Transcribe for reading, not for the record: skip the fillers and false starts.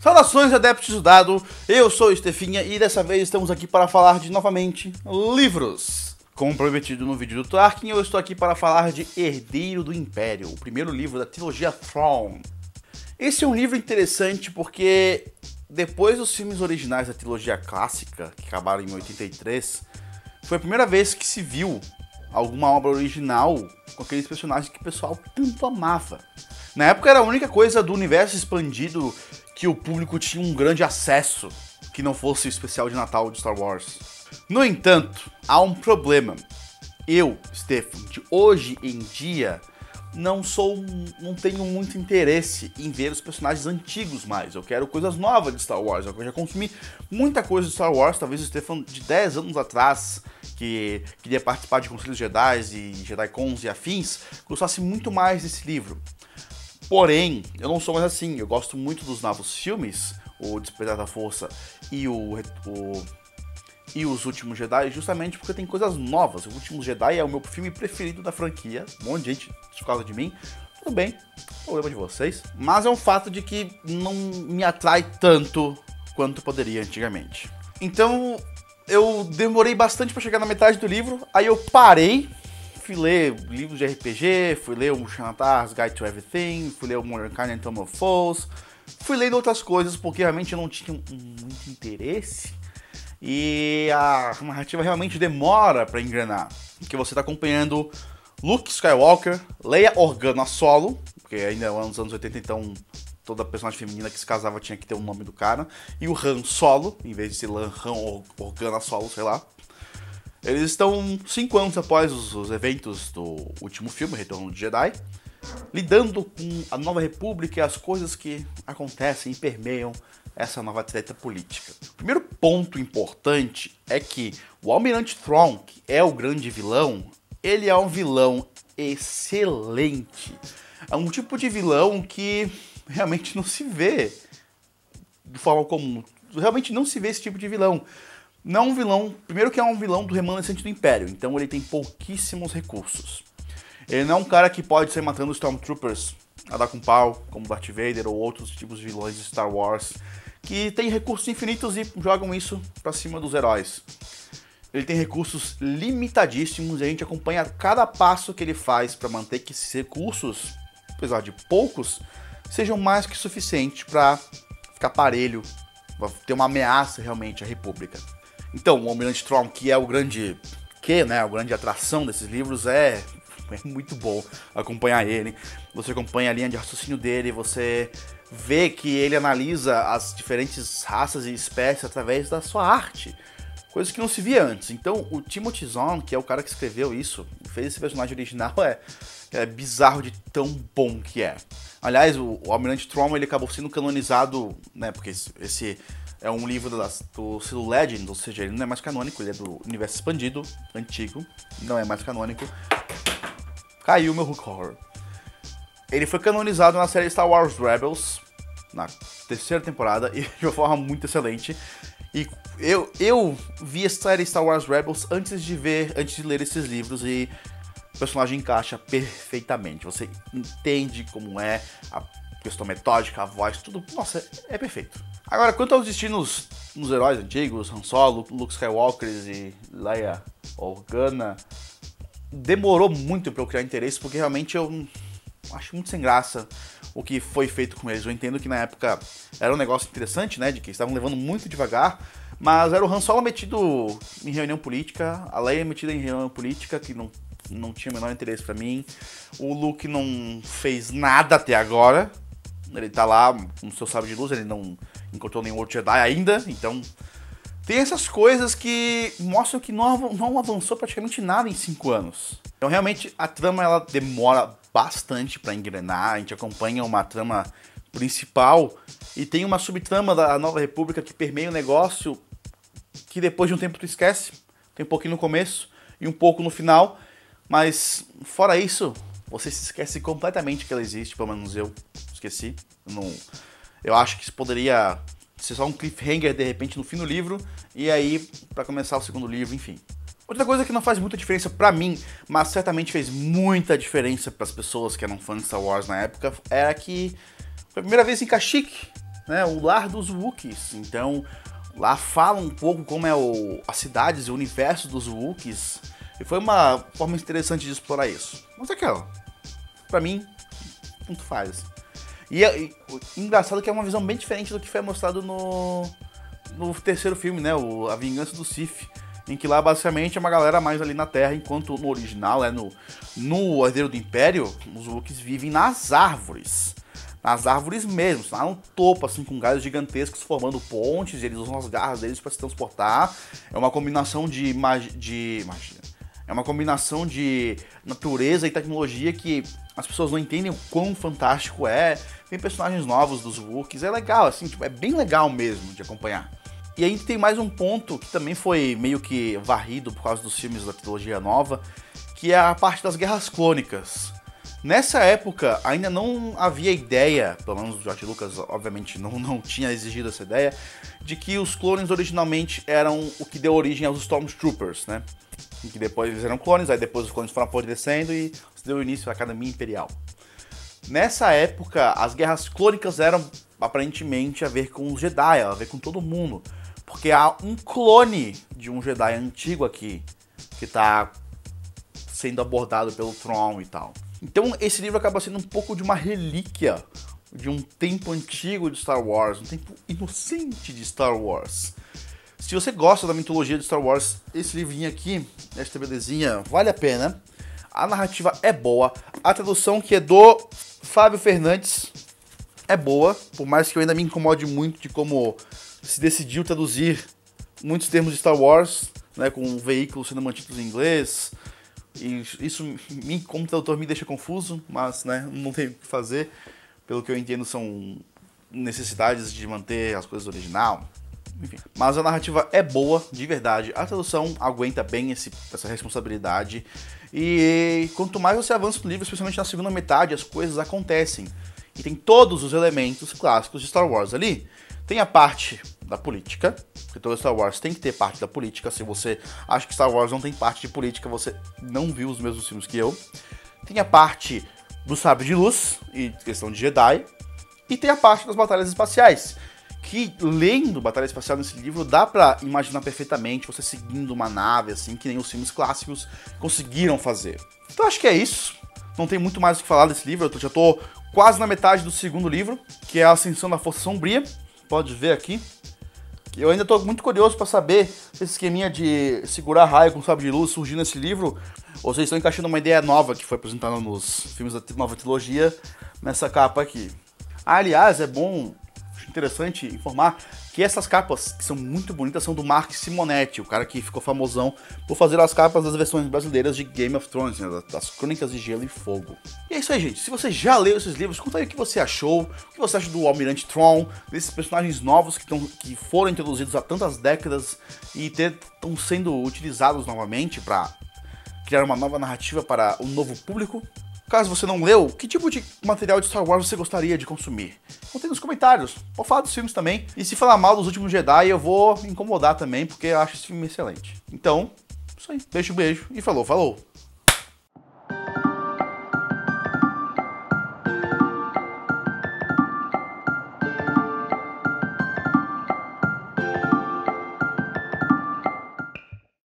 Saudações, adeptos do dado, eu sou o Stefinha e dessa vez estamos aqui para falar de, novamente, livros. Como prometido no vídeo do Tolkien, eu estou aqui para falar de Herdeiro do Império, o primeiro livro da trilogia Throne. Esse é um livro interessante porque, depois dos filmes originais da trilogia clássica, que acabaram em 83, foi a primeira vez que se viu alguma obra original com aqueles personagens que o pessoal tanto amava. Na época era a única coisa do universo expandido que o público tinha um grande acesso, que não fosse o especial de Natal de Star Wars. No entanto, há um problema. Eu, Stefan, de hoje em dia, não tenho muito interesse em ver os personagens antigos mais. Eu quero coisas novas de Star Wars. Eu já consumi muita coisa de Star Wars. Talvez o Stefan de 10 anos atrás, que queria participar de Conselhos Jedi e JediCons e afins, gostasse muito mais desse livro. Porém, eu não sou mais assim. Eu gosto muito dos novos filmes, o Despertar da Força e Os Últimos Jedi, justamente porque tem coisas novas. O Últimos Jedi é o meu filme preferido da franquia. Um monte de gente por causa de mim. Tudo bem, problema de vocês. Mas é um fato de que não me atrai tanto quanto poderia antigamente. Então, eu demorei bastante para chegar na metade do livro. Aí eu parei, fui ler livros de RPG, fui ler o Xanatar's Guide to Everything, fui ler o Mordecai and Tomb of Foes, fui lendo outras coisas porque realmente eu não tinha muito interesse. E a narrativa realmente demora pra engrenar, porque você tá acompanhando Luke Skywalker, Leia Organa solo, porque ainda é nos anos 80, então toda personagem feminina que se casava tinha que ter o nome do cara, e o Han Solo, em vez de ser Han Organa solo, sei lá. Eles estão 5 anos após os eventos do último filme, Retorno de Jedi, lidando com a Nova República e as coisas que acontecem e permeiam essa nova treta política. O primeiro ponto importante é que o Almirante Thrawn, que é o grande vilão, ele é um vilão excelente. É um tipo de vilão que realmente não se vê de forma comum. Realmente não se vê esse tipo de vilão. Não é um vilão, primeiro que é um vilão do remanescente do Império, então ele tem pouquíssimos recursos. Ele não é um cara que pode sair matando Stormtroopers a dar com pau, como Darth Vader ou outros tipos de vilões de Star Wars, que tem recursos infinitos e jogam isso pra cima dos heróis. Ele tem recursos limitadíssimos e a gente acompanha cada passo que ele faz para manter que esses recursos, apesar de poucos, sejam mais que suficientes para ficar parelho, pra ter uma ameaça realmente à República. Então, o Almirante Thrawn, que é o grande a grande atração desses livros, é muito bom acompanhar ele. Você acompanha a linha de raciocínio dele, você vê que ele analisa as diferentes raças e espécies através da sua arte, coisas que não se via antes. Então, o Timothy Zahn, que é o cara que escreveu isso, fez esse personagem original, é bizarro de tão bom que é. Aliás, o Almirante Thrawn, ele acabou sendo canonizado, né, porque esse é um livro do selo Legend, ou seja, ele não é mais canônico, ele é do universo expandido, antigo, não é mais canônico. Caiu meu Hook Horror. Ele foi canonizado na série Star Wars Rebels, na 3ª temporada, e de uma forma muito excelente. E eu vi a série Star Wars Rebels antes de ler esses livros, e o personagem encaixa perfeitamente. Você entende como é a questão metódica, a voz, tudo. Nossa, é perfeito. Agora, quanto aos destinos nos heróis antigos, Han Solo, Luke Skywalker e Leia Organa, demorou muito pra eu criar interesse, porque realmente eu acho muito sem graça o que foi feito com eles. Eu entendo que na época era um negócio interessante, né, de que estavam levando muito devagar, mas era o Han Solo metido em reunião política, a Leia metida em reunião política, que não tinha o menor interesse pra mim. O Luke não fez nada até agora, ele tá lá com o seu sabre de luz, ele não encontrou nenhum outro Jedi ainda, então tem essas coisas que mostram que não avançou praticamente nada em 5 anos. Então realmente a trama ela demora bastante pra engrenar, a gente acompanha uma trama principal e tem uma subtrama da Nova República que permeia o negócio que depois de um tempo tu esquece. Tem um pouquinho no começo e um pouco no final, mas fora isso, você se esquece completamente que ela existe, pelo menos eu esqueci. Eu acho que isso poderia ser só um cliffhanger de repente no fim do livro, e aí pra começar o segundo livro, enfim. Outra coisa que não faz muita diferença pra mim, mas certamente fez muita diferença pras pessoas que eram fãs de Star Wars na época, era que foi a primeira vez em Kashyyyk né, o lar dos Wookiees. Então, lá fala um pouco como é as cidades e o universo dos Wookiees. E foi uma forma interessante de explorar isso. Mas é aquela, pra mim, tanto faz. E engraçado que é uma visão bem diferente do que foi mostrado no terceiro filme, né, A Vingança do Sith. Em que lá basicamente é uma galera mais ali na Terra, enquanto no original, no Herdeiro do Império, os Wookiees vivem nas árvores. Nas árvores mesmo, lá no topo, assim, com galhos gigantescos formando pontes, e eles usam as garras deles para se transportar. É uma combinação de magia. É uma combinação de natureza e tecnologia que as pessoas não entendem o quão fantástico é. Tem personagens novos dos Wookiees, é legal, assim, tipo, é bem legal mesmo de acompanhar. E aí tem mais um ponto que também foi meio que varrido por causa dos filmes da trilogia nova, que é a parte das guerras clônicas. Nessa época ainda não havia ideia, pelo menos o George Lucas obviamente não tinha exigido essa ideia, de que os clones originalmente eram o que deu origem aos Stormtroopers, né? E que depois eles eram clones, aí depois os clones foram apodrecendo e se deu início à Academia Imperial. Nessa época, as guerras clônicas eram aparentemente a ver com os Jedi, a ver com todo mundo. Porque há um clone de um Jedi antigo aqui, que tá sendo abordado pelo Thrawn e tal. Então esse livro acaba sendo um pouco de uma relíquia de um tempo antigo de Star Wars, um tempo inocente de Star Wars. Se você gosta da mitologia de Star Wars, esse livrinho aqui, esta belezinha, vale a pena. A narrativa é boa, a tradução que é do Fábio Fernandes é boa, por mais que eu ainda me incomode muito de como se decidiu traduzir muitos termos de Star Wars, né, com veículos sendo mantidos em inglês. E isso, como tradutor, me deixa confuso, mas né, não tem o que fazer. Pelo que eu entendo, são necessidades de manter as coisas original. Enfim. Mas a narrativa é boa, de verdade. A tradução aguenta bem essa responsabilidade. E quanto mais você avança no livro, especialmente na segunda metade, as coisas acontecem. E tem todos os elementos clássicos de Star Wars ali. Tem a parte da política, porque todo Star Wars tem que ter parte da política. Se você acha que Star Wars não tem parte de política, você não viu os mesmos filmes que eu. Tem a parte do sabre de luz e questão de Jedi. E tem a parte das batalhas espaciais, que lendo Batalha Espacial nesse livro dá pra imaginar perfeitamente você seguindo uma nave, assim, que nem os filmes clássicos conseguiram fazer. Então acho que é isso. Não tem muito mais o que falar desse livro. Eu já tô quase na metade do segundo livro, que é a Ascensão da Força Sombria. Pode ver aqui. Eu ainda tô muito curioso pra saber se esse esqueminha de segurar raio com sabre de luz surgiu nesse livro, ou vocês estão encaixando uma ideia nova que foi apresentada nos filmes da nova trilogia nessa capa aqui. Aliás, é bom, interessante informar que essas capas, que são muito bonitas, são do Mark Simonetti, o cara que ficou famosão por fazer as capas das versões brasileiras de Game of Thrones, né, das Crônicas de Gelo e Fogo. E é isso aí, gente. Se você já leu esses livros, conta aí o que você achou, o que você acha do Almirante Thrawn, desses personagens novos que foram introduzidos há tantas décadas e estão sendo utilizados novamente para criar uma nova narrativa para um novo público. Caso você não leu, que tipo de material de Star Wars você gostaria de consumir? Conte nos comentários. Vou falar dos filmes também. E se falar mal dos últimos Jedi, eu vou incomodar também, porque eu acho esse filme excelente. Então, isso aí. Beijo e falou.